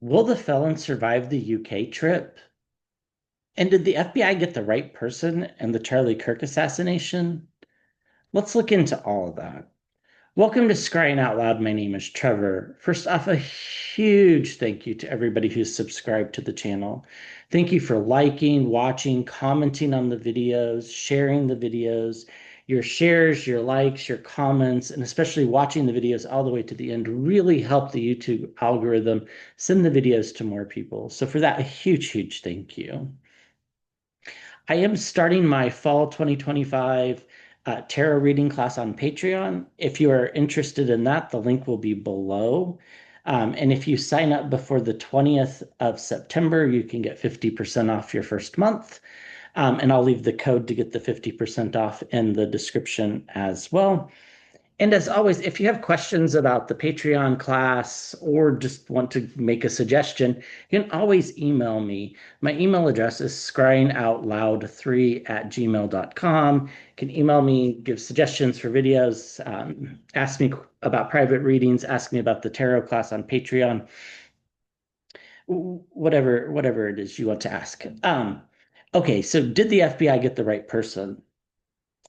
Will the felon survive the UK trip? And did the FBI get the right person in the Charlie Kirk assassination? Let's look into all of that. Welcome to Scrying Out Loud. My name is Trevor. First off, a huge thank you to everybody who's subscribed to the channel. Thank you for liking, watching, commenting on the videos, sharing the videos. Your shares, your likes, your comments, and especially watching the videos all the way to the end really help the YouTube algorithm send the videos to more people. So for that, a huge, huge thank you. I am starting my fall 2025 tarot reading class on Patreon. If you are interested in that, the link will be below. And if you sign up before the 20th of September, you can get 50% off your first month. And I'll leave the code to get the 50% off in the description as well. And as always, if you have questions about the Patreon class or just want to make a suggestion, you can always email me. My email address is scryingoutloud3@gmail.com. You can email me, give suggestions for videos, ask me about private readings, ask me about the tarot class on Patreon, whatever it is you want to ask. Okay, so did the FBI get the right person?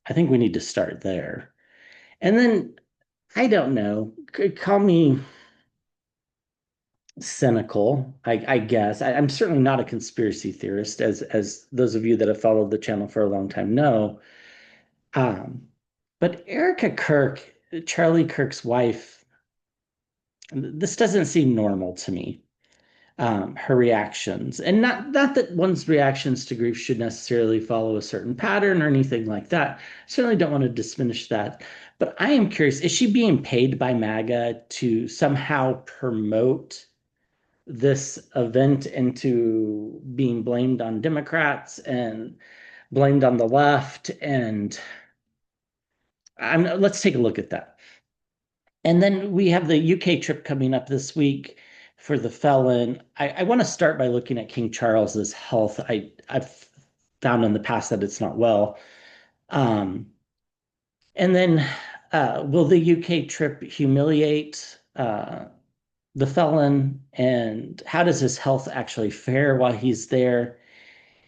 I think we need to start there. And then I don't know. Call me cynical, I guess. I'm certainly not a conspiracy theorist, as those of you that have followed the channel for a long time know. Um, but ERIKA KIRK, Charlie Kirk's wife, this doesn't seem normal to me. Her reactions, and not that one's reactions to grief should necessarily follow a certain pattern or anything like that. I certainly don't want to diminish that, but I am curious, is she being paid by MAGA to somehow promote this event into being blamed on Democrats and blamed on the left? And let's take a look at that. And then we have the UK trip coming up this week for the felon. I want to start by looking at King Charles's health. I've found in the past that it's not well. Um, and then will the UK trip humiliate the felon? And how does his health actually fare while he's there?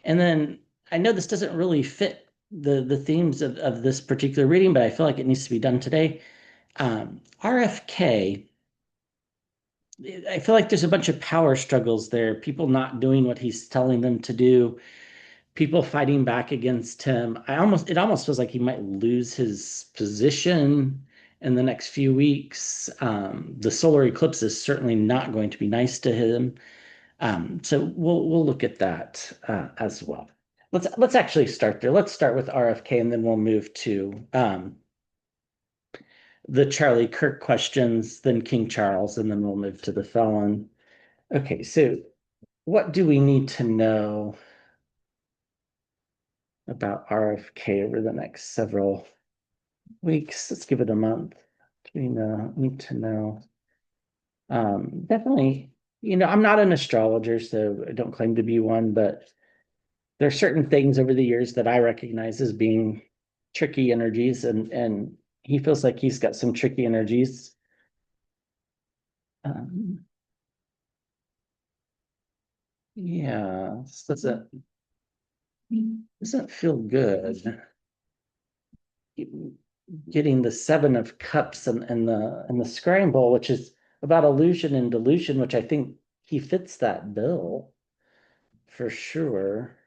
And then I know this doesn't really fit the themes of this particular reading, but I feel like it needs to be done today. RFK, I feel like there's a bunch of power struggles there, people not doing what he's telling them to do, people fighting back against him. It almost feels like he might lose his position in the next few weeks. The solar eclipse is certainly not going to be nice to him. So we'll look at that as well. Let's actually start there. Let's start with RFK, and then we'll move to the Charlie Kirk questions, then King Charles, and then we'll move to the felon. Okay, so what do we need to know about RFK over the next several weeks? Let's give it a month. Do we need to know? Definitely, I'm not an astrologer, so I don't claim to be one, but there are certain things over the years that I recognize as being tricky energies, and he feels like he's got some tricky energies. Um, yeah, this doesn't feel good. Getting the Seven of Cups and the scramble, which is about illusion and delusion, which I think he fits that bill for sure.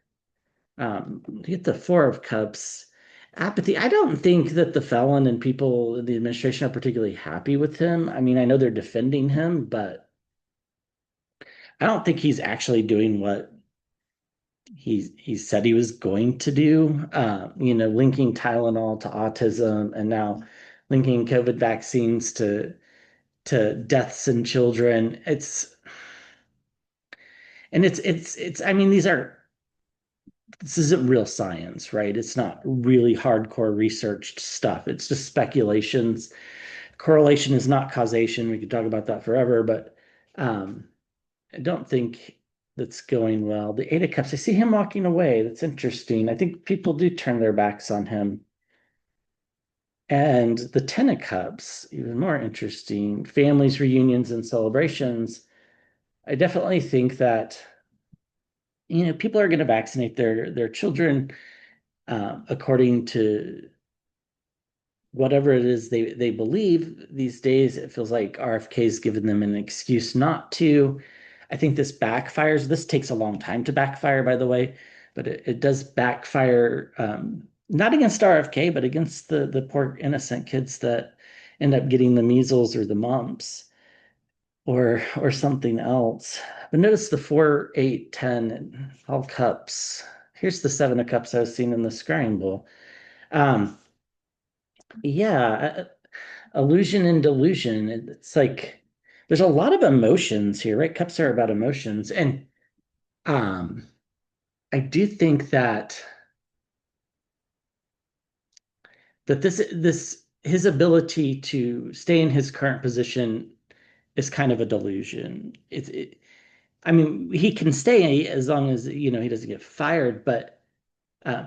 Get the Four of Cups, apathy. I don't think that the felon and people in the administration are particularly happy with him. I mean, I know they're defending him, but I don't think he's actually doing what he said he was going to do. Linking Tylenol to autism, and now linking COVID vaccines to deaths in children. It's I mean, this isn't real science, right? It's not really hardcore researched stuff. It's just speculations. Correlation is not causation. We could talk about that forever, but I don't think that's going well. The Eight of Cups, I see him walking away. That's interesting. I think people do turn their backs on him. And the Ten of Cups, even more interesting. Families, reunions, and celebrations. I definitely think that, people are going to vaccinate their children according to whatever it is they believe these days. It feels like RFK's given them an excuse not to. I think this backfires. This takes a long time to backfire, by the way, but it does backfire, not against RFK, but against the poor innocent kids that end up getting the measles or the mumps or something else. But notice the 4, 8, 10, and all cups. Here's the 7 of cups I was seeing in the scrying bowl. Um, yeah, illusion and delusion. It's like there's a lot of emotions here, right? Cups are about emotions. And um, I do think that this his ability to stay in his current position is kind of a delusion. I mean, he can stay as long as, he doesn't get fired, but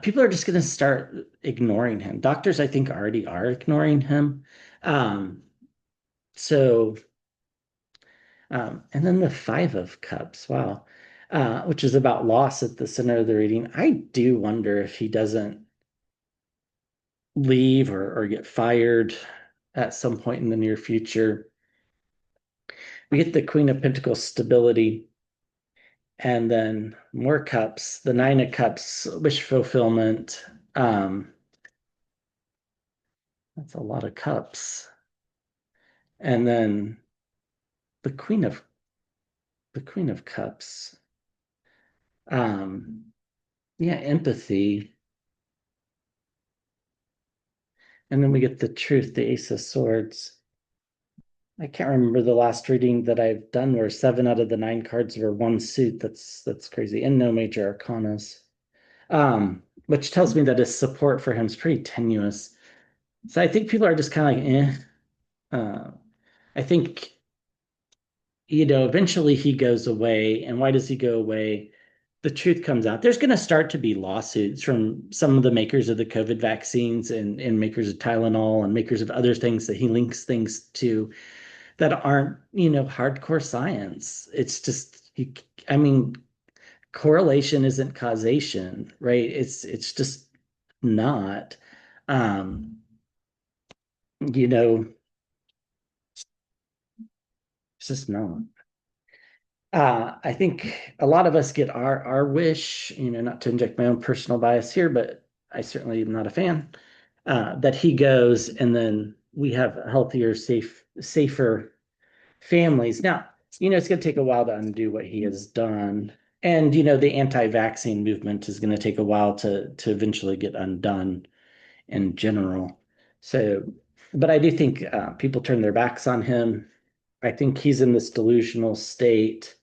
people are just going to start ignoring him. Doctors, I think, already are ignoring him. Um, so and then the 5 of cups, wow, which is about loss at the center of the reading. I do wonder if he doesn't leave or get fired at some point in the near future. We get the Queen of Pentacles stability, and then more cups, the 9 of cups, wish fulfillment. That's a lot of cups. And then the Queen of Cups. Um, yeah, empathy. And then we get the truth, the Ace of Swords. I can't remember the last reading that I've done where 7 out of the 9 cards were one suit. That's crazy. And no major arcanas. Which tells me that his support for him is pretty tenuous. So I think people are just kind of like, eh. I think, eventually he goes away. And why does he go away? The truth comes out. There's going to start to be lawsuits from some of the makers of the COVID vaccines and makers of Tylenol and makers of other things that he links things to that aren't, hardcore science. It's just, I mean, correlation isn't causation, right? It's just not. Um, you know, it's just not. I think a lot of us get our wish, not to inject my own personal bias here, but I certainly am not a fan, that he goes and then we have healthier, safer families. Now, it's going to take a while to undo what he has done. And, the anti-vaccine movement is going to take a while to eventually get undone in general. So, but I do think people turn their backs on him. I think he's in this delusional state.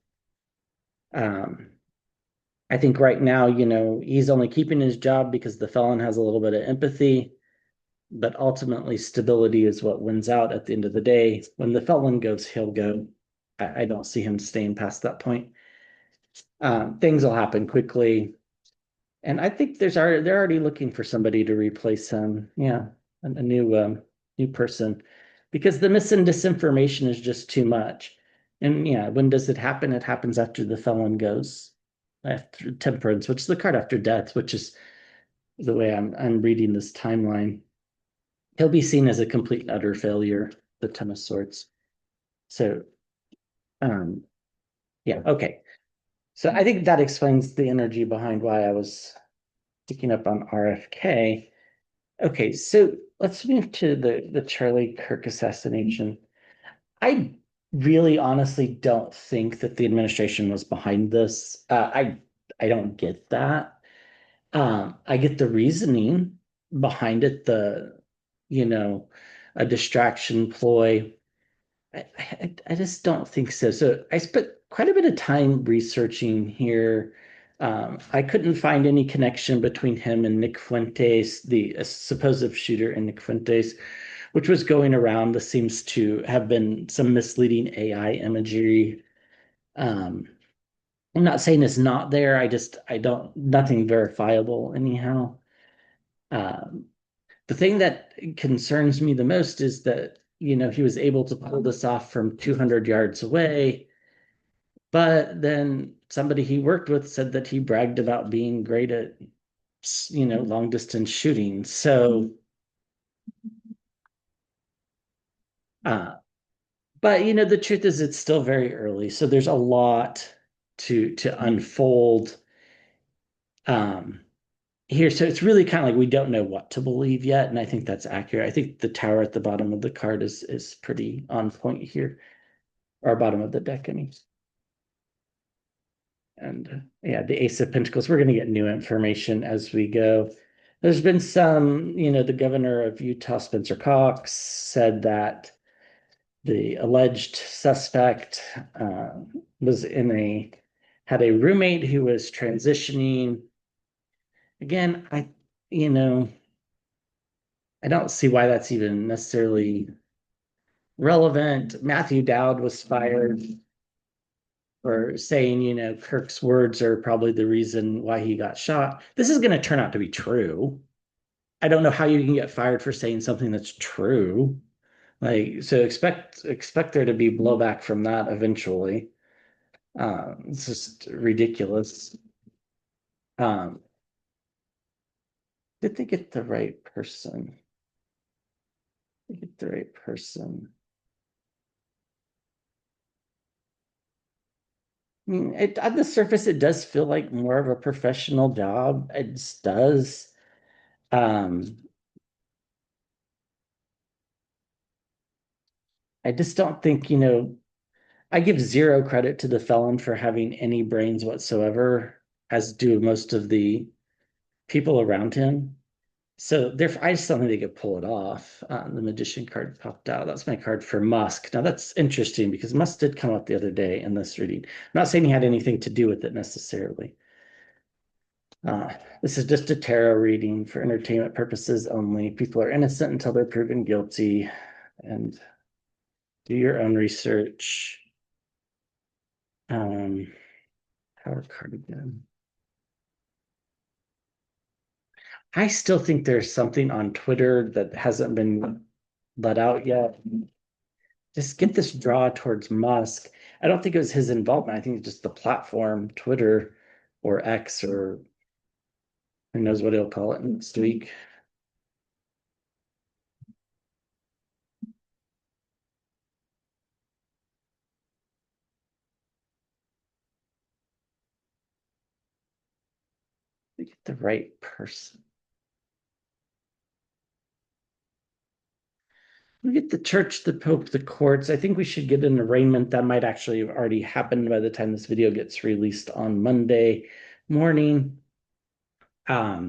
Um, I think right now, he's only keeping his job because the felon has a little bit of empathy, but ultimately stability is what wins out at the end of the day. When the felon goes, he'll go. I don't see him staying past that point. Things will happen quickly. And I think they're already looking for somebody to replace him. Yeah, a new person, because the mis and disinformation is just too much. And yeah, when does it happen? It happens after the felon goes, after temperance, which is the card after death, which is the way I'm reading this timeline. He'll be seen as a complete and utter failure, the Ten of Swords. So, um, yeah, okay. So I think that explains the energy behind why I was picking up on RFK. Okay, so let's move to the Charlie Kirk assassination. I really honestly don't think that the administration was behind this. I don't get that. I get the reasoning behind it, you know, a distraction ploy. I just don't think so. So I spent quite a bit of time researching here. I couldn't find any connection between him and Nick Fuentes, the supposed shooter in Nick Fuentes, which was going around. This seems to have been some misleading AI imagery. Um, I'm not saying it's not there. I don't, nothing verifiable anyhow. Um, the thing that concerns me the most is that, he was able to pull this off from 200 yards away. But then somebody he worked with said that he bragged about being great at, long distance shooting. So, uh, but the truth is it's still very early. So there's a lot to unfold um here. So it's really kind of like we don't know what to believe yet. And I think that's accurate. I think the tower at the bottom of the card is pretty on point here, or bottom of the deck, I mean. And yeah, the Ace of Pentacles, we're going to get new information as we go. There's been some, the governor of Utah, Spencer Cox, said that the alleged suspect was had a roommate who was transitioning. Again, you know, I don't see why that's even necessarily relevant. Matthew Dowd was fired for saying, Kirk's words are probably the reason why he got shot. This is going to turn out to be true. I don't know how you can get fired for saying something that's true. Like, so expect there to be blowback from that eventually. It's just ridiculous. Um, did they get the right person? Did they get the right person? I mean, on the surface, it does feel like more of a professional job. It just does. Um, I just don't think, I give zero credit to the felon for having any brains whatsoever, as do most of the people around him. So therefore, I just don't think they could pull it off. The magician card popped out. That's my card for Musk. Now that's interesting because Musk did come up the other day in this reading. I'm not saying he had anything to do with it necessarily. This is just a tarot reading for entertainment purposes only. People are innocent until they're proven guilty, and do your own research. Power card again. I still think there's something on Twitter that hasn't been let out yet. Just get this draw towards Musk. I don't think it was his involvement. I think it's just the platform, Twitter or X, or who knows what he'll call it next week. We get the right person. We get the church, the pope, the courts. I think we should get an arraignment that might actually have already happened by the time this video gets released on Monday morning. Get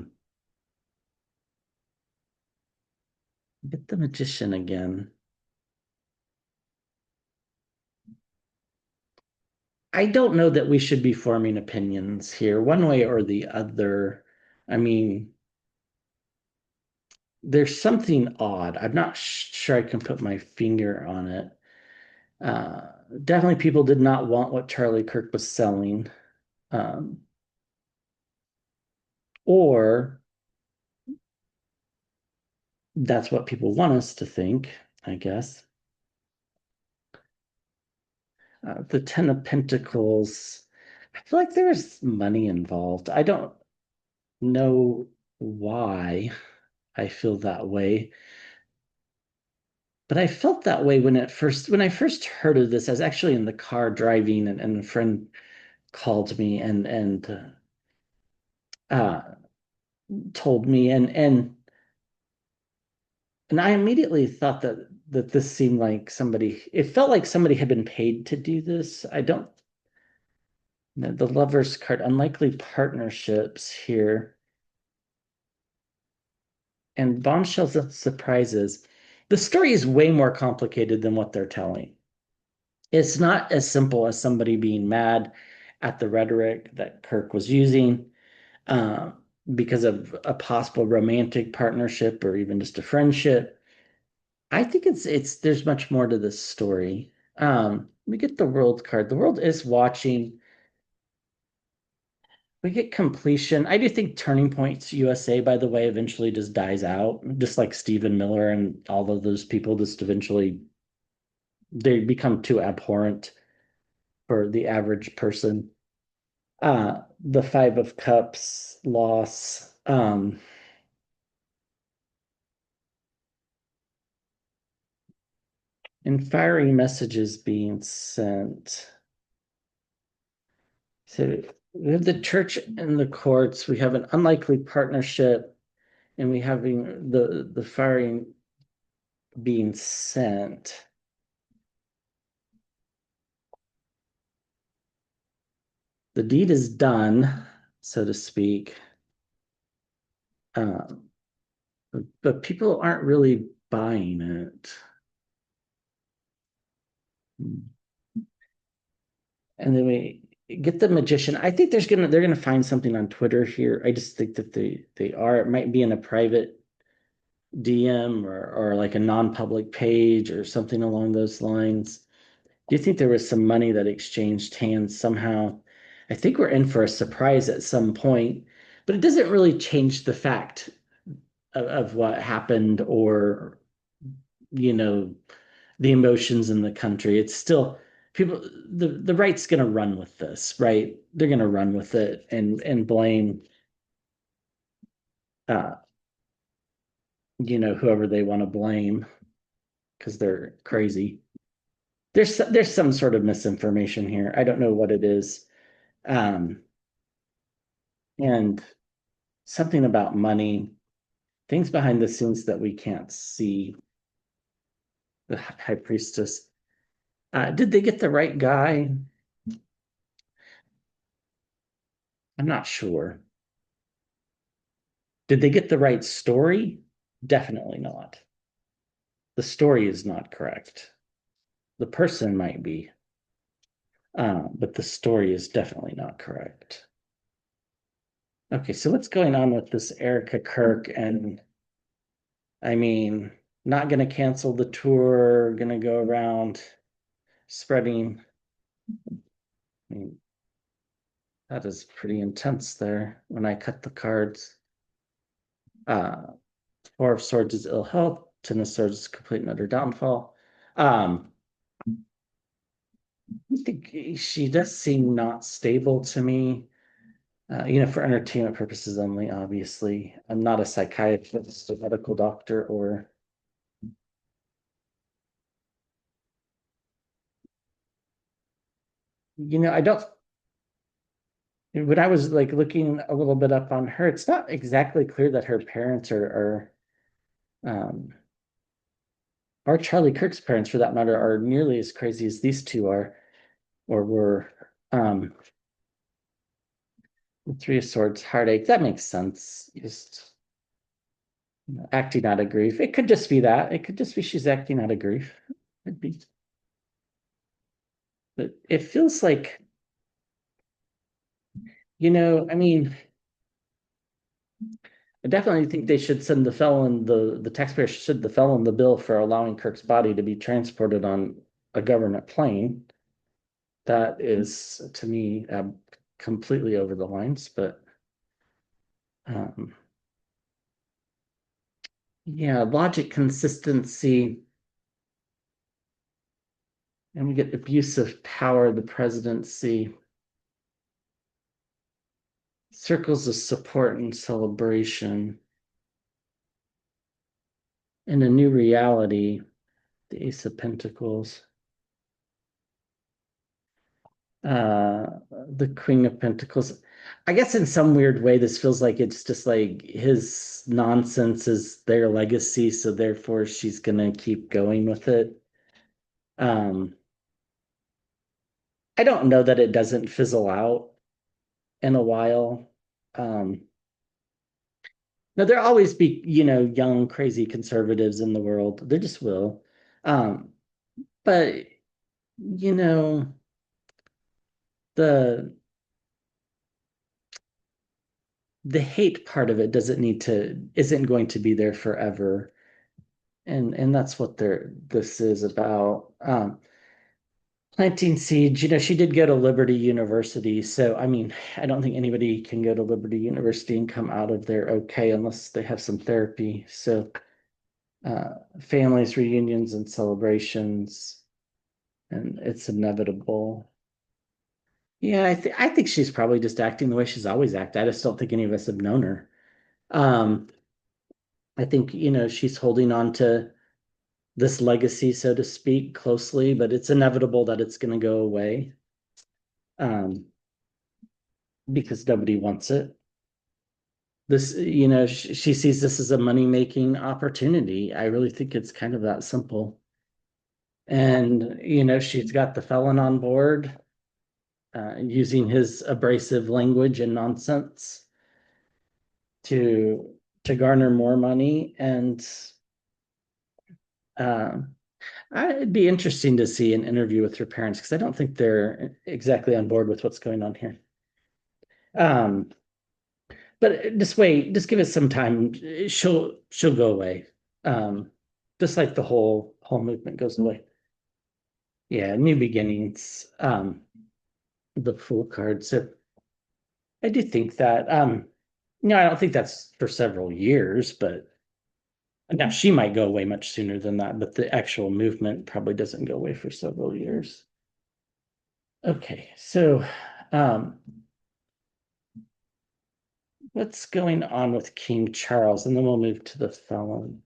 the magician again. I don't know that we should be forming opinions here, one way or the other. I mean, there's something odd. I'm not sure I can put my finger on it. Uh, Definitely, people did not want what Charlie Kirk was selling, um, or that's what people want us to think, I guess. The Ten of Pentacles. I feel like there's money involved. I don't know why I feel that way. But I felt that way when I first heard of this. I was actually in the car driving, and a friend called me and uh, told me, and I immediately thought that this seemed like somebody. It felt like somebody had been paid to do this. I don't. The Lovers card, unlikely partnerships here, and bombshells and surprises. The story is way more complicated than what they're telling. It's not as simple as somebody being mad at the rhetoric that Kirk was using uh, because of a possible romantic partnership or even just a friendship. I think it's there's much more to this story. We get the world card. The world is watching. We get completion. I do think Turning Points USA, by the way, eventually just dies out, just like Stephen Miller and all of those people just eventually they become too abhorrent. for the average person. The Five of Cups loss. And fiery messages being sent. So we have the church and the courts. We have an unlikely partnership, and we having the firing being sent. The deed is done, so to speak. Um, but people aren't really buying it. And then we get the magician. I think they're gonna find something on Twitter here. I just think that they are. It might be in a private DM or like a non-public page or something along those lines. Do you think there was some money that exchanged hands somehow? I think we're in for a surprise at some point, but it doesn't really change the fact of what happened or, you know, the emotions in the country. It's still people, the right's going to run with this, right? They're going to run with it and blame, uh, whoever they want to blame because they're crazy. There's some sort of misinformation here. I don't know what it is. Um, and something about money, things behind the scenes that we can't see. The high priestess. Did they get the right guy? I'm not sure. Did they get the right story? Definitely not. The story is not correct. The person might be, but the story is definitely not correct. Okay, so what's going on with this ERIKA KIRK? And I mean, not going to cancel the tour, going to go around spreading. I mean, that is pretty intense there when I cut the cards. Uh, Four of Swords is ill health, Ten of Swords is complete and utter downfall. I think she does seem not stable to me. For entertainment purposes only, obviously. I'm not a psychiatrist, a medical doctor, or I don't. When I was like looking a little bit up on her, it's not exactly clear that her parents um, or Charlie Kirk's parents, for that matter, are nearly as crazy as these two are, or were. Three of Swords, heartache. That makes sense. Just acting out of grief. It could just be that. It could just be she's acting out of grief. Could be. But it feels like, I mean, I definitely think they should send the taxpayer should send the felon the bill for allowing Kirk's body to be transported on a government plane. That is, to me, completely over the lines. But um, yeah, logic, consistency, and we get abuse of power, the presidency, circles of support and celebration, and a new reality, the Ace of Pentacles. uh the Queen of Pentacles. I guess in some weird way, this feels like it's just like his nonsense is their legacy, so therefore she's gonna keep going with it. Um, I don't know that it doesn't fizzle out in a while. Um, now there'll always be, young, crazy conservatives in the world. There just will. But you know, the the hate part of it isn't going to be there forever. And that's what this is about. Planting seeds. She did go to Liberty University, so I mean, I don't think anybody can go to Liberty University and come out of there okay unless they have some therapy. So families, reunions, and celebrations, and it's inevitable. Yeah, I think she's probably just acting the way she's always acted. I just don't think any of us have known her. Um, I think, she's holding on to this legacy, so to speak, closely, but it's inevitable that it's going to go away, um, because nobody wants it. This, she sees this as a money-making opportunity. I really think it's kind of that simple. And, she's got the felon on board, using his abrasive language and nonsense to garner more money. And uh, it'd be interesting to see an interview with her parents because I don't think they're exactly on board with what's going on here. Um, but just wait, just give it some time. She'll go away. Um, just like the whole movement goes away. Yeah, new beginnings. The Fool card. So I do think that. I don't think that's for several years, but now she might go away much sooner than that. But the actual movement probably doesn't go away for several years. Okay, so um, what's going on with King Charles? And then we'll move to the felon.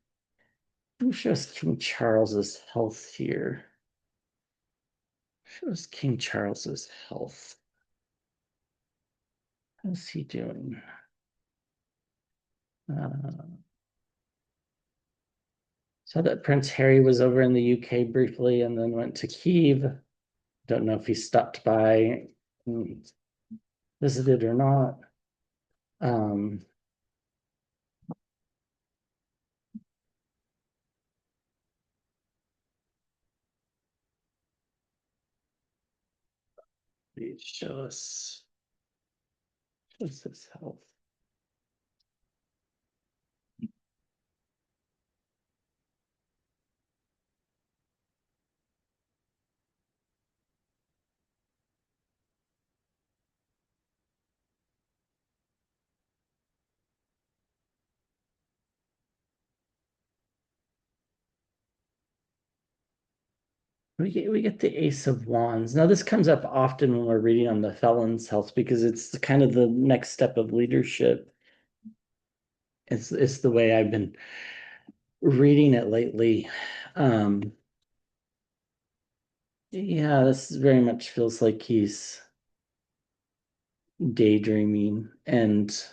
Who shows King Charles's health here? Shows King Charles's health. How's he doing? Saw that Prince Harry was over in the UK briefly and then went to Kyiv. Don't know if he stopped by, visited or not. Um, please show us his health. We get the Ace of Wands. Now this comes up often when we're reading on the felon's health because it's kind of the next step of leadership. It's the way I've been reading it lately. Um, yeah, this very much feels like he's daydreaming and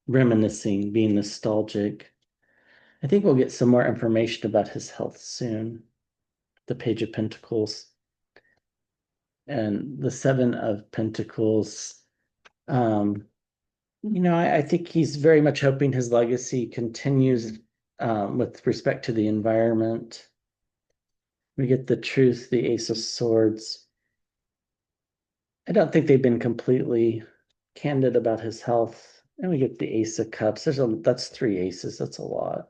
reminiscing, being nostalgic. I think we'll get some more information about his health soon. The Page of Pentacles and the Seven of Pentacles. Um, I think he's very much hoping his legacy continues, with respect to the environment. We get the Truth, the Ace of Swords. I don't think they've been completely candid about his health. And we get the Ace of Cups. That's three aces. That's a lot.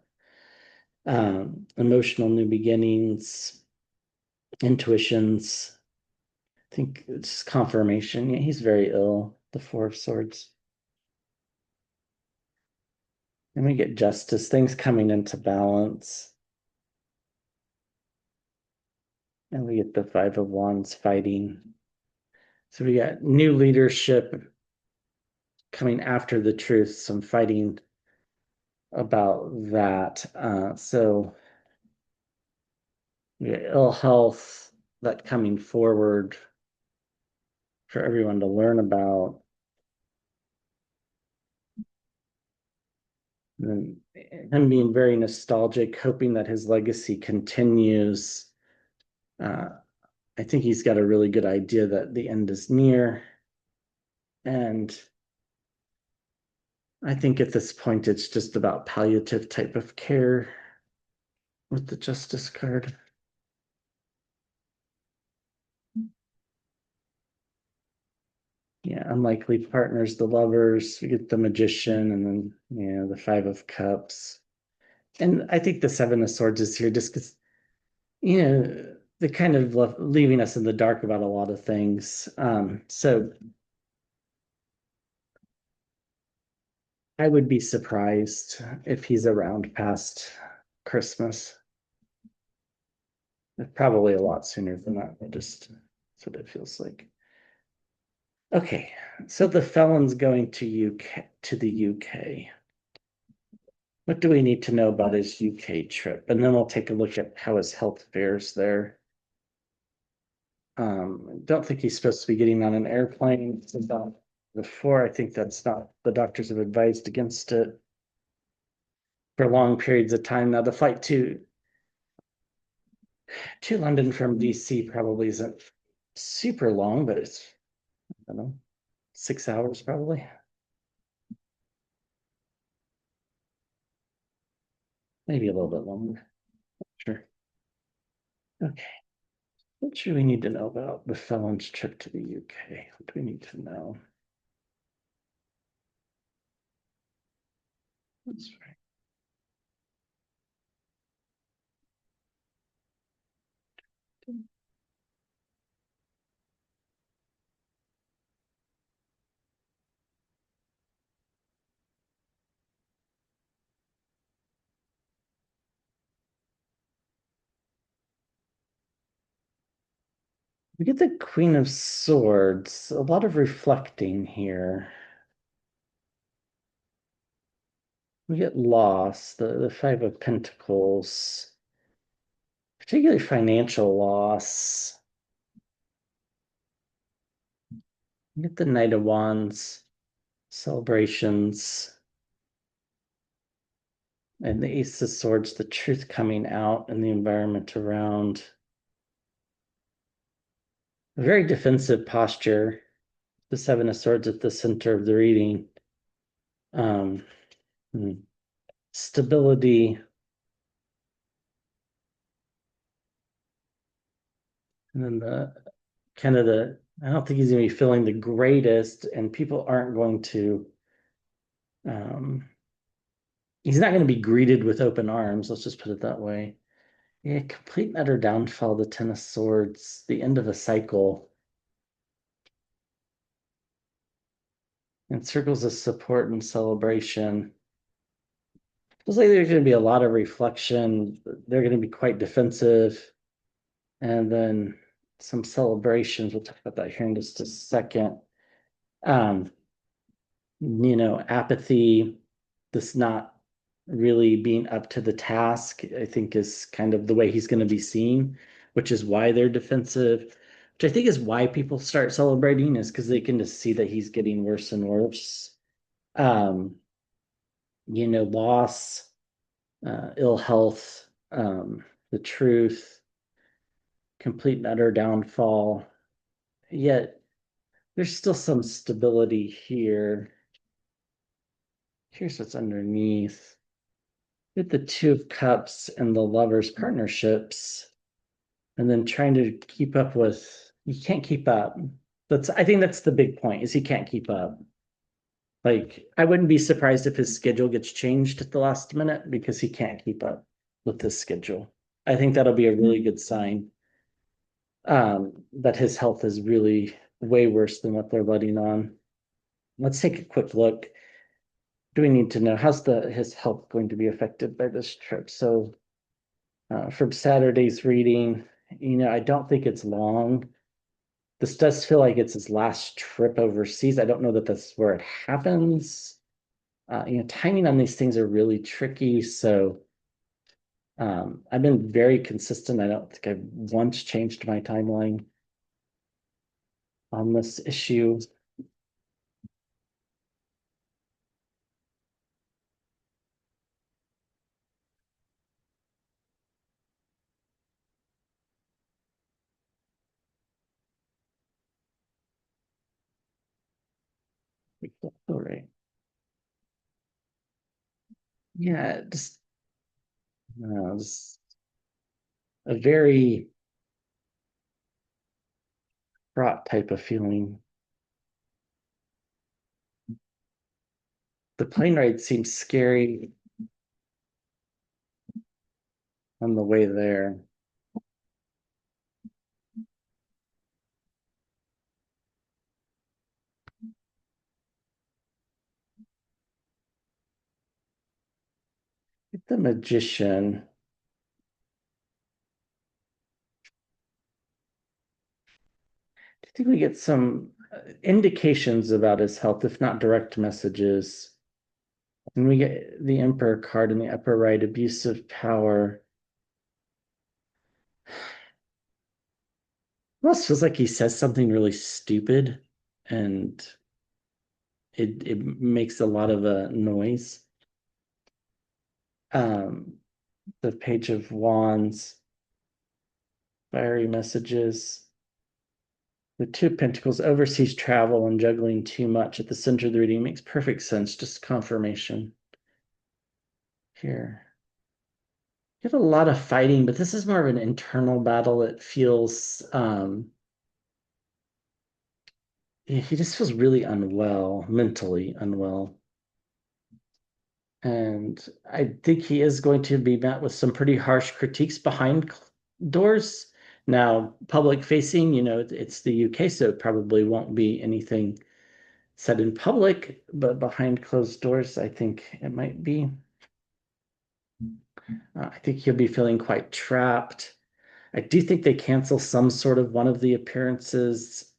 Emotional new beginnings, intuitions. I think it's confirmation. Yeah, he's very ill. The Four of Swords. And we get justice, things coming into balance. And we get the Five of Wands fighting. So we got new leadership coming after the truth, some fighting about that. So we got ill health that coming forward for everyone to learn about. And him being very nostalgic, hoping that his legacy continues. I think he's got a really good idea that the end is near. And I think at this point, it's just about palliative type of care with the Justice card. Yeah, unlikely partners, the lovers, we get the Magician, and then, the Five of Cups. And I think the Seven of Swords is here just because, they're kind of leaving us in the dark about a lot of things. So I would be surprised if he's around past Christmas. Probably a lot sooner than that. That's what it feels like. Okay, so the felon's going to the UK. What do we need to know about his UK trip? And then we'll take a look at how his health fares there. Don't think he's supposed to be getting on an airplane about before. I think that's not, the doctors have advised against it for long periods of time. Now, the flight to London from DC probably isn't super long, but it's, I don't know, 6 hours probably. Maybe a little bit longer. Sure. Okay. What should we need to know about the felon's trip to the UK? What do we need to know? That's right. We get the Queen of Swords, a lot of reflecting here. We get loss, the Five of Pentacles, particularly financial loss. We get the Knight of Wands, celebrations, and the Ace of Swords, the truth coming out and the environment around. A very defensive posture. The Seven of Swords at the center of the reading. Um, Stability. And then I don't think he's going to be feeling the greatest, and people aren't going to, um, he's not going to be greeted with open arms. Let's just put it that way. Yeah, complete and utter downfall, the Ten of Swords, the end of a cycle. And circles of support and celebration. Feels like there's going to be a lot of reflection. They're going to be quite defensive. And then some celebrations. We'll talk about that here in just a second. Um, Apathy, this not really being up to the task, I think is kind of the way he's going to be seen, which is why they're defensive, which I think is why people start celebrating, is because they can just see that he's getting worse and worse. Loss, ill health, the truth, complete and utter downfall. Yet there's still some stability here. Here's what's underneath. With the Two of Cups and the Lovers partnerships, and then trying to keep up with, you can't keep up. I think that's the big point, is he can't keep up. Like, I wouldn't be surprised if his schedule gets changed at the last minute because he can't keep up with this schedule. I think that'll be a really good sign, that his health is really way worse than what they're letting on. Let's take a quick look. Do we need to know how's his health going to be affected by this trip? So from Saturday's reading, I don't think it's long. This does feel like it's his last trip overseas. I don't know that that's where it happens. Timing on these things are really tricky. So I've been very consistent. I don't think I've once changed my timeline on this issue. All right. Yeah, just a very fraught type of feeling. The plane ride seems scary on the way there. The Magician. Do you think we get some indications about his health, if not direct messages. And we get the Emperor card in the upper right, abuse of power. Almost feels like he says something really stupid and it makes a lot of a noise. Um, the Page of Wands, fiery messages. The Two of Pentacles, overseas travel and juggling too much at the center of the reading makes perfect sense, just confirmation here. You have a lot of fighting, but this is more of an internal battle. It feels he just feels really unwell, mentally unwell. And I think he is going to be met with some pretty harsh critiques behind doors. Now, public facing, it's the UK, so it probably won't be anything said in public, but behind closed doors, I think it might be. I think he'll be feeling quite trapped. I do think they cancel some sort of one of the appearances.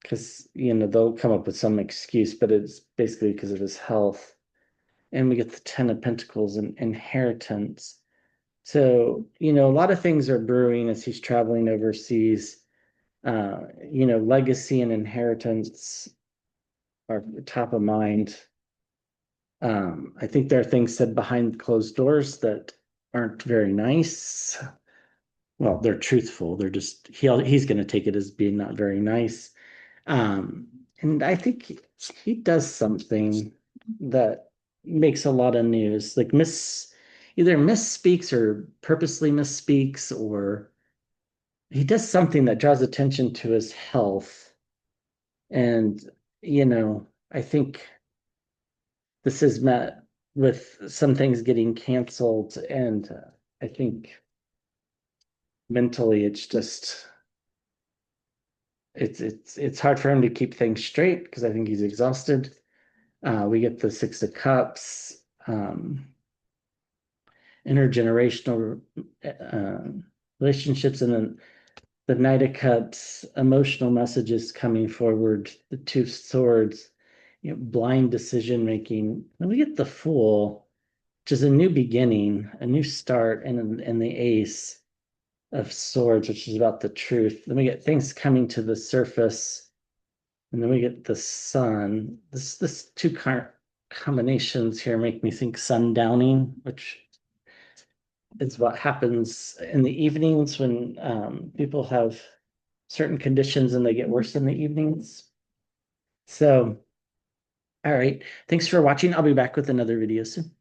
Because they'll come up with some excuse, but it's basically because of his health. And we get the Ten of Pentacles and inheritance. So, a lot of things are brewing as he's traveling overseas. Legacy and inheritance are top of mind. I think there are things said behind closed doors that aren't very nice. Well, they're truthful. They're just he's going to take it as being not very nice. Um, and I think he does something that makes a lot of news, like either misspeaks or purposely misspeaks, or he does something that draws attention to his health. And, I think this is met with some things getting canceled. And I think mentally it's hard for him to keep things straight because I think he's exhausted. We get the Six of Cups, intergenerational relationships, and then the Knight of Cups, emotional messages coming forward, the Two of Swords, blind decision making. Then we get the Fool, which is a new beginning, a new start, and the Ace of Swords, which is about the truth. Then we get things coming to the surface. And then we get the Sun. This two combinations here make me think sundowning, which is what happens in the evenings when people have certain conditions and they get worse in the evenings. So, all right. Thanks for watching. I'll be back with another video soon.